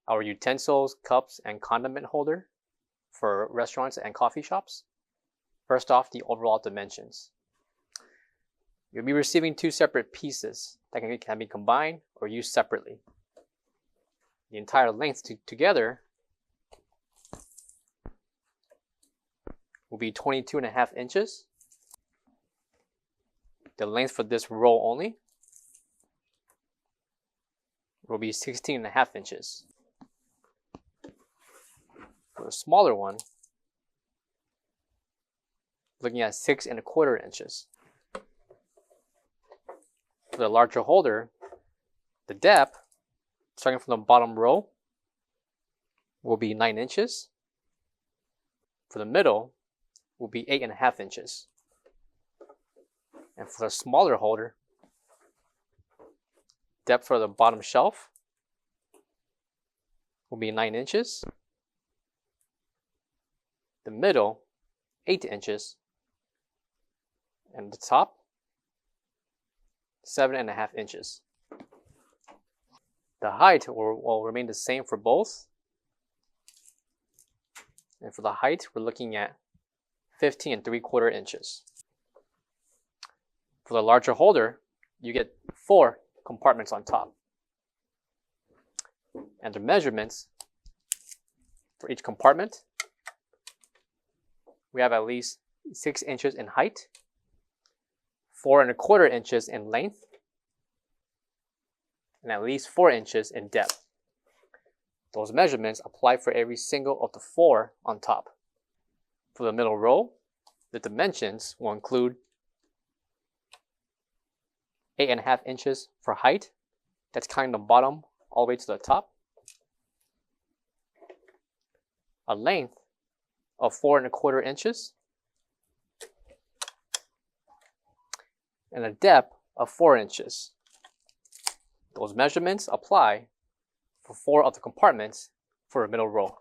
our utensils, cups, and condiment holder for restaurants and coffee shops. First off, the overall dimensions. You'll be receiving two separate pieces that can be combined or used separately. The entire length together will be 22.5 inches. The length for this roll only will be 16.5 inches. For the smaller one, looking at 6.25 inches. For the larger holder, the depth, starting from the bottom row, will be 9 inches. For the middle, will be 8.5 inches. And for the smaller holder, depth for the bottom shelf will be 9 inches. The middle, 8 inches. And the top, 7.5 inches. The height will remain the same for both. And for the height, we're looking at 15.75 inches. For the larger holder, you get 4 compartments on top. And the measurements for each compartment, we have at least 6 inches in height, 4.25 inches in length, and at least 4 inches in depth. Those measurements apply for every single of the 4 on top. For the middle row, the dimensions will include 8.5 inches for height, that's counting the bottom all the way to the top, a length of 4.25 inches, and a depth of 4 inches. Those measurements apply for 4 of the compartments for the middle row.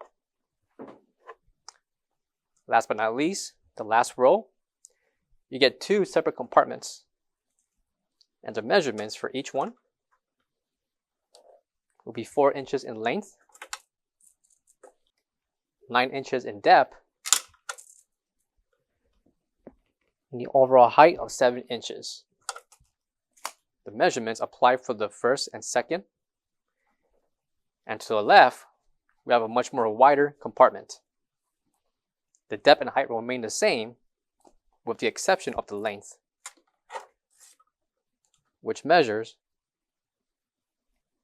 Last but not least, the last row, you get 2 separate compartments, and the measurements for each one will be 4 inches in length, 9 inches in depth, and the overall height of 7 inches. The measurements apply for the first and second. And to the left, we have a much more wider compartment. The depth and height will remain the same, with the exception of the length, which measures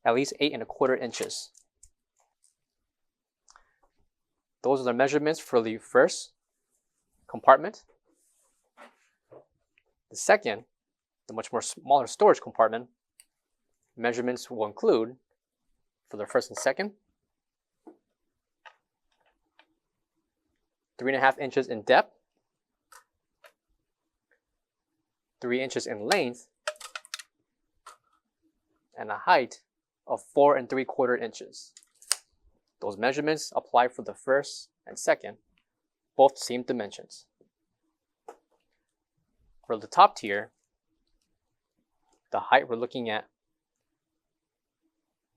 at least 8.25 inches. Those are the measurements for the first compartment. The second, the much more smaller storage compartment, measurements will include, for the first and second, 3.5 inches in depth, 3 inches in length, and a height of 4.75 inches. Those measurements apply for the first and second, both same dimensions. For the top tier, the height we're looking at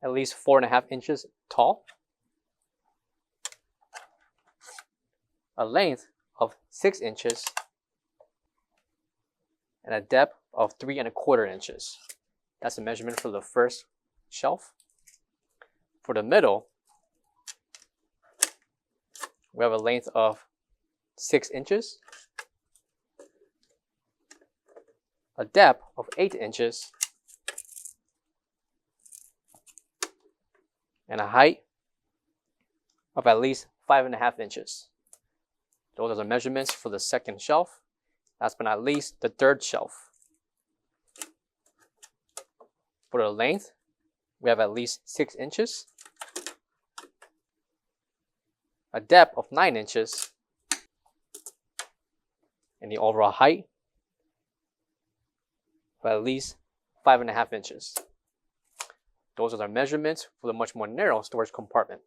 least 4.5 inches tall, a length of 6 inches, and a depth of 3.25 inches. That's the measurement for the first shelf. For the middle, we have a length of 6 inches, a depth of 8 inches, and a height of at least 5.5 inches. Those are the measurements for the second shelf. Last but not least, the third shelf. For the length, we have at least 6 inches, a depth of 9 inches, and the overall height of at least 5.5 inches. Those are the measurements for the much more narrow storage compartment.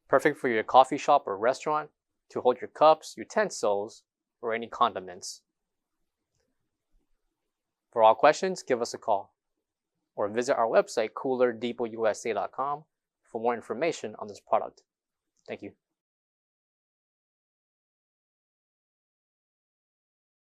Perfect for your coffee shop or restaurant to hold your cups, utensils, or any condiments. For all questions, give us a call or visit our website, coolerdepotUSA.com, for more information on this product. Thank you.